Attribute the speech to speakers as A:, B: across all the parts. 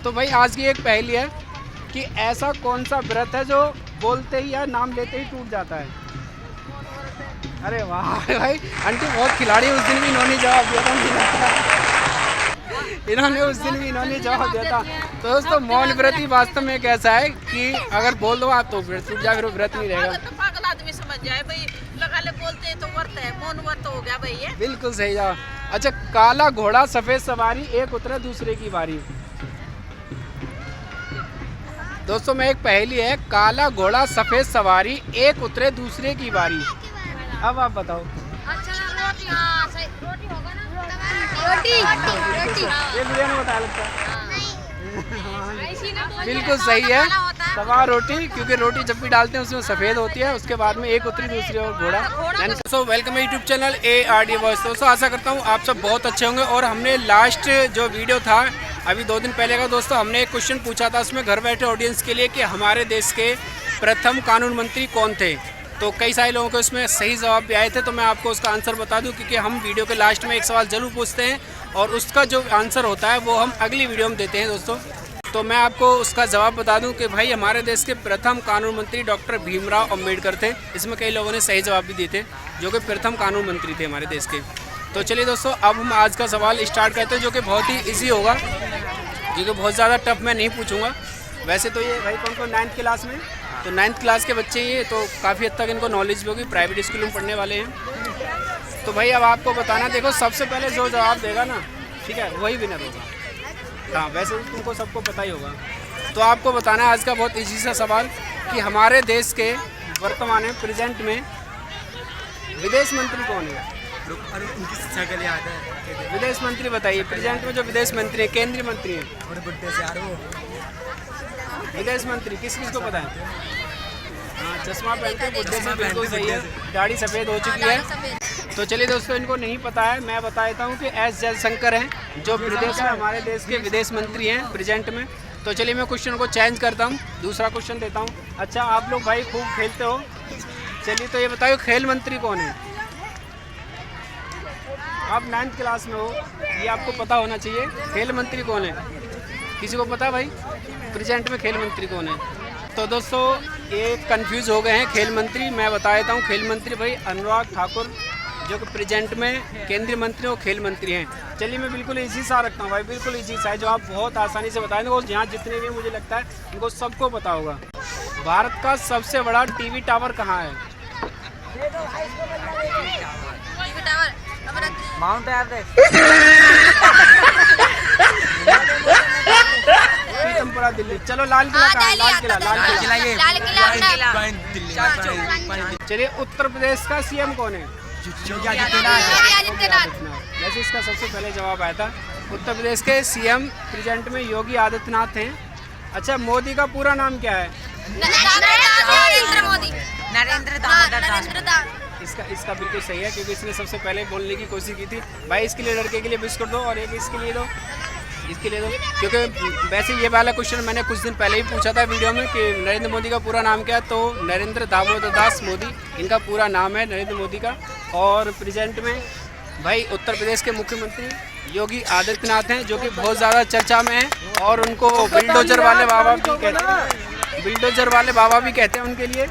A: तो भाई आज की एक पहेली है कि ऐसा कौन सा व्रत है जो बोलते ही या नाम लेते ही टूट जाता है। अरे वाह भाई, आंटी बहुत खिलाड़ी। उस दिन भी इन्होंने जवाब दिया था, इन्होंने उस दिन भी इन्होंने जवाब दिया था। तो दोस्तों मौन व्रत ही वास्तव में एक ऐसा है कि अगर बोल दो आप तो व्रत टूट जाए, फिर व्रत नहीं रहेगा।
B: तो पागल आदमी समझ जाए भाई, लगा ले बोलते हैं तो व्रत है, मौन व्रत हो गया भाई ये।
A: बिल्कुल सही जवाब। अच्छा, काला घोड़ा सफेद सवारी, एक उतरे दूसरे की बारी। दोस्तों में एक पहेली है, काला घोड़ा सफेद सवारी, एक उतरे दूसरे की बारी। अब आप बताओ।
C: अच्छा रोटी, हाँ सही, रोटी होगा ना, रोटी।
A: ये वीडियो ने बताया लगता है।
C: नहीं।
A: बिल्कुल सही है, तवा रोटी, क्योंकि रोटी जब भी डालते हैं उसमें सफ़ेद होती है, उसके बाद में एक उतरी दूसरी और घोड़ा। दोस्तों welcome YouTube channel ARD voice. दोस्तों आशा करता हूँ आप सब बहुत अच्छे होंगे। और हमने लास्ट जो वीडियो था अभी 2 दिन पहले का, दोस्तों हमने एक क्वेश्चन पूछा था उसमें घर बैठे ऑडियंस के लिए कि हमारे देश के प्रथम कानून मंत्री कौन थे। तो कई सारे लोगों को इसमें सही जवाब भी आए थे, तो मैं आपको उसका आंसर बता दूं, क्योंकि हम वीडियो के लास्ट में एक सवाल जरूर पूछते हैं और उसका जो आंसर होता है वो हम अगली वीडियो में देते हैं दोस्तों। तो मैं आपको उसका जवाब बता दूं कि भाई हमारे देश के प्रथम कानून मंत्री डॉक्टर भीमराव अम्बेडकर थे। इसमें कई लोगों ने सही जवाब भी दिए थे, जो कि प्रथम कानून मंत्री थे हमारे देश के। तो चलिए दोस्तों अब हम आज का सवाल स्टार्ट करते हैं, जो कि बहुत ही ईजी होगा, क्योंकि बहुत ज़्यादा टफ मैं नहीं पूछूंगा। वैसे तो ये भाई कौन 9th क्लास में, तो 9th क्लास के बच्चे ये तो काफ़ी हद तक इनको नॉलेज भी होगी, प्राइवेट स्कूल में पढ़ने वाले हैं। तो भाई अब आपको बताना, देखो सबसे पहले जो जवाब देगा ना, ठीक है, वही विनर होगा। हाँ वैसे तो तुमको सबको पता ही होगा। तो आपको बताना है आज का बहुत इजी सा सवाल कि हमारे देश के वर्तमान में प्रेजेंट में विदेश मंत्री कौन है।
D: उनकी शिक्षा के लिए आता है।
A: विदेश मंत्री बताइए, प्रेजेंट में जो विदेश मंत्री है, केंद्रीय मंत्री है,
D: और बुड्ढे से यार वो
A: विदेश मंत्री किस किस को पता है। हाँ चश्मा पहन के बुड्ढे से, बिल्कुल सही है, दाढ़ी सफ़ेद हो चुकी है। तो चलिए दोस्तों इनको नहीं पता है, मैं बता देता हूँ कि S जयशंकर हैं, जो विदेश में हमारे देश के विदेश मंत्री हैं प्रेजेंट में। तो चलिए मैं क्वेश्चन को चेंज करता हूँ, दूसरा क्वेश्चन देता हूँ। अच्छा आप लोग भाई खूब खेलते हो, चलिए तो ये बताओ खेल मंत्री कौन है। आप 9th क्लास में हो, ये आपको पता होना चाहिए, खेल मंत्री कौन है। किसी को पता भाई प्रेजेंट में खेल मंत्री कौन है। तो दोस्तों ये कंफ्यूज हो गए हैं खेल मंत्री, मैं बता देता हूँ खेल मंत्री भाई अनुराग ठाकुर, जो कि प्रेजेंट में केंद्रीय मंत्री और खेल मंत्री हैं। चलिए मैं बिल्कुल इजी सा रखता हूँ भाई, बिल्कुल इजी सा है, जो आप बहुत आसानी से बताएंगे और यहाँ जितने भी मुझे लगता है उनको सबको पता होगा। भारत का सबसे बड़ा टीवी टावर कहाँ है।
D: Mount Everest.
A: पीतमपुरा दिल्ली। चलो लाल किला कहाँ है। लाल किला, लाल किला। चलिए उत्तर प्रदेश का CM कौन है।
C: योगी आदित्यनाथ।
A: वैसे इसका सबसे पहले जवाब आया था, उत्तर प्रदेश के CM प्रेजेंट में योगी आदित्यनाथ हैं। अच्छा मोदी का पूरा नाम क्या है।
C: नरेंद्र दामोदर।
A: इसका बिल्कुल सही है, क्योंकि इसने सबसे पहले बोलने की कोशिश की थी। भाई इसके लिए लड़के के लिए बिस्कुट दो और एक इसके लिए दो, इसके लिए दो, क्योंकि वैसे ये वाला क्वेश्चन मैंने कुछ दिन पहले ही पूछा था वीडियो में कि नरेंद्र मोदी का पूरा नाम क्या है। तो नरेंद्र दामोदर दास मोदी इनका पूरा नाम है, नरेंद्र मोदी का। और प्रेजेंट में भाई उत्तर प्रदेश के मुख्यमंत्री योगी आदित्यनाथ हैं, जो कि बहुत ज़्यादा चर्चा में हैं। और उनको बिल्डोजर वाले बाबा भी कहते हैं, बिल्डोजर वाले बाबा भी कहते हैं उनके लिए।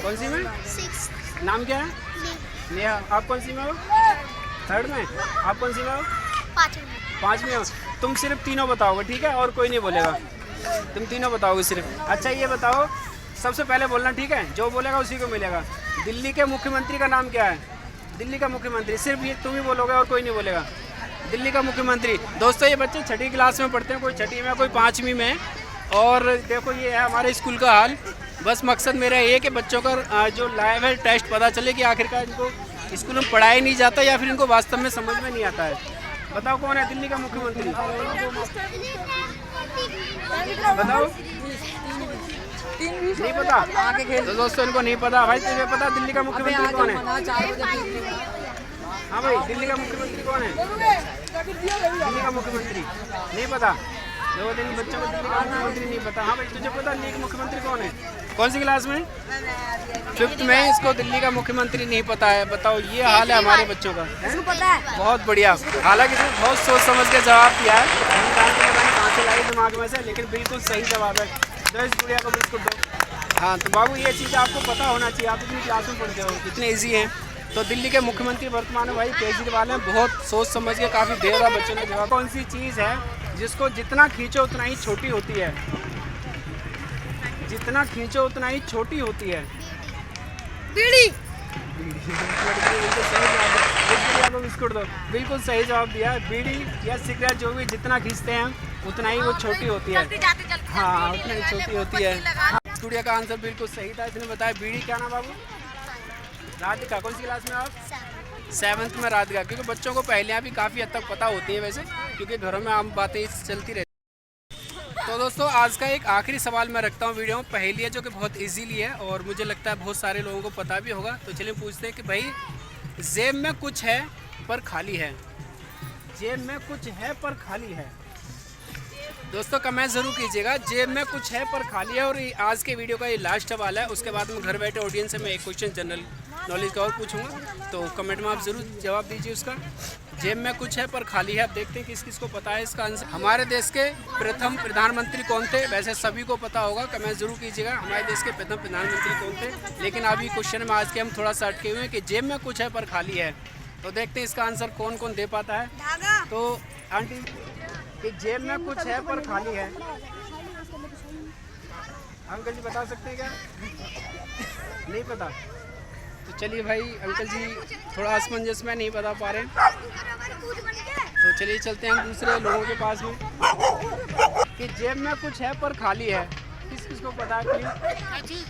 A: कौन सी में नाम क्या है। नेहा, आप कौन सी में हो। 3rd में। आप कौन सी में हो। 5 में हो। तुम सिर्फ तीनों बताओगे, ठीक है, और कोई नहीं बोलेगा, तुम तीनों बताओगे सिर्फ। अच्छा ये बताओ सबसे पहले बोलना, ठीक है, जो बोलेगा उसी को मिलेगा। दिल्ली के मुख्यमंत्री का नाम क्या है। दिल्ली का मुख्यमंत्री सिर्फ ये तुम ही बोलोगे और कोई नहीं बोलेगा। दिल्ली का मुख्यमंत्री। दोस्तों ये बच्चे 6ठी क्लास में पढ़ते हैं, कोई 6ठी में कोई 5वीं में। और देखो ये है हमारे स्कूल का हाल। बस मकसद मेरा ये है कि बच्चों का जो लाइव है टेस्ट पता चले कि आखिरकार इनको स्कूल में पढ़ाया नहीं जाता या फिर इनको वास्तव में समझ में नहीं आता है। बताओ कौन है दिल्ली का मुख्यमंत्री। बताओ नहीं पता। तो दोस्तों इनको नहीं पता। भाई तुझे पता दिल्ली का मुख्यमंत्री कौन है। हाँ भाई दिल्ली का मुख्यमंत्री कौन है। दिल्ली का मुख्यमंत्री नहीं पता। दो दिन बच्चों को दिल्ली का मुख्यमंत्री नहीं पता। हाँ भाई तुझे पता दिल्ली का मुख्यमंत्री कौन है। कौन सी क्लास में। 5th में। इसको दिल्ली का मुख्यमंत्री नहीं पता है। बताओ ये हाल है हमारे बच्चों का।
C: पता है।
A: बहुत बढ़िया। हालांकि इसने बहुत सोच समझ के जवाब दिया है। ही दिमाग में से, लेकिन बिल्कुल सही जवाब है। दो इस गुड़िया को बिस्कुट दो। हाँ तो बाबू ये चीज़ आपको पता होना चाहिए, आप इतनी क्लास में पढ़ते हो, कितने ईजी हैं। तो दिल्ली के मुख्यमंत्री वर्तमान में भाई केजरीवाल हैं। बहुत सोच समझ के काफ़ी देर बाद बच्चों ने जवाब। कौन सी चीज़ है जिसको जितना खींचो उतना ही छोटी होती है? जितना खींचो उतना ही छोटी होती है।
C: बीड़ी।
A: बिल्कुल सही जवाब है। इस गुड़िया को बिस्कुट दो। बिल्कुल सही जवाब दिया है। बीड़ी या सिगरेट जो भी जितना खींचते हैं उतना ही वो छोटी होती है। हाँ उतना ही छोटी होती है। हाँ, इस गुड़िया का आंसर बिल्कुल सही था। इसने बताया बीड़ी। क्या नाम बाबू? राधिका। कौन सी क्लास में आप? 7th में राधिका। क्योंकि बच्चों को पहेलियाँ भी काफ़ी हद तक पता होती है वैसे, क्योंकि घरों में आम बातें चलती रहती। तो दोस्तों आज का एक आखिरी सवाल मैं रखता हूँ वीडियो में, पहेली है जो कि बहुत इजीली है और मुझे लगता है बहुत सारे लोगों को पता भी होगा। तो चलिए पूछते हैं कि भाई जेब में कुछ है पर खाली है। जेब में कुछ है पर खाली है। दोस्तों कमेंट ज़रूर कीजिएगा। जेब में कुछ है पर खाली है। और आज के वीडियो का ये लास्ट सवाल है। उसके बाद में घर बैठे ऑडियंस से मैं एक क्वेश्चन जनरल नॉलेज का और पूछूंगा, तो कमेंट में आप ज़रूर जवाब दीजिए उसका। जेब में कुछ है पर खाली है। अब देखते हैं किस किस को पता है इसका आंसर। हमारे देश के प्रथम प्रधानमंत्री कौन थे? वैसे सभी को पता होगा, कमेंट ज़रूर कीजिएगा हमारे देश के प्रथम प्रधानमंत्री कौन थे। लेकिन अभी क्वेश्चन में आज के हम थोड़ा सा अटके हुए हैं कि जेब में कुछ है पर खाली है। तो देखते हैं इसका आंसर कौन कौन दे पाता है। तो आंटी कि जेब में कुछ है पर खाली है, अंकल जी बता सकते हैं क्या? नहीं पता? तो चलिए भाई अंकल जी थोड़ा असमंजस में नहीं बता पा रहे हैं, तो चलिए चलते हैं हम दूसरे लोगों के पास में कि जेब में कुछ है पर खाली है। किस किस को पता है प्लीज?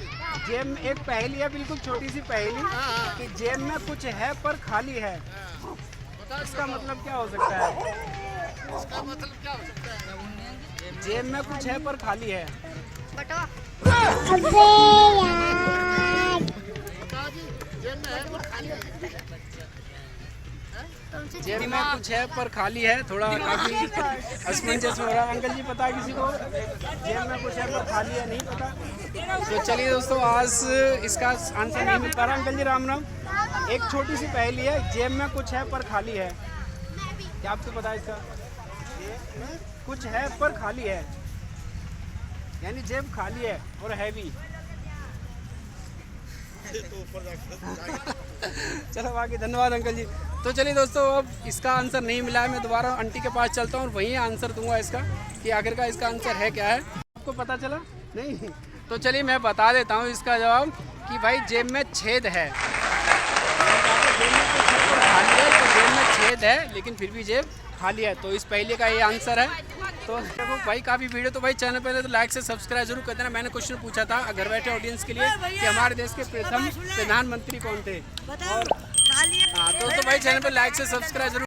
A: जेब में एक पहेली है, बिल्कुल छोटी सी पहेली कि जेब में कुछ है पर खाली है। इसका मतलब क्या हो सकता है?
B: इसका मतलब क्या हो सकता है?
A: जेब में कुछ है पर खाली है। जेब में कुछ है पर खाली है। थोड़ा काफी असमंजस हो रहा है। अंकल जी पता है किसी को? जेब में कुछ है पर खाली है, नहीं पता? तो चलिए दोस्तों आज इसका आंसर नहीं मिल पा रहा। अंकल जी राम राम। एक छोटी सी पहेली है, जेब में कुछ है पर खाली है। क्या आपको पता है इसका? कुछ है पर खाली है, यानी जेब खाली है और हैवी। चलो बाकी धन्यवाद अंकल जी। तो चलिए दोस्तों अब इसका आंसर नहीं मिला है, मैं दोबारा आंटी के पास चलता हूँ और वहीं आंसर दूंगा इसका कि आखिरकार इसका आंसर है क्या है। आपको पता चला नहीं? तो चलिए मैं बता देता हूँ इसका जवाब कि भाई जेब में छेद है। जेब में कुछ है पर खाली है, तो जेब में छेद है लेकिन फिर भी जेब खाली है। तो इस पहले का ये आंसर है। तो देखो भाई काफ़ी वीडियो, तो भाई चैनल पहले तो लाइक से सब्सक्राइब जरूर कर देना। मैंने क्वेश्चन पूछा था घर बैठे ऑडियंस के लिए कि हमारे देश के प्रथम प्रधानमंत्री कौन थे, और हाँ तो भाई चैनल पर लाइक से सब्सक्राइब जरूर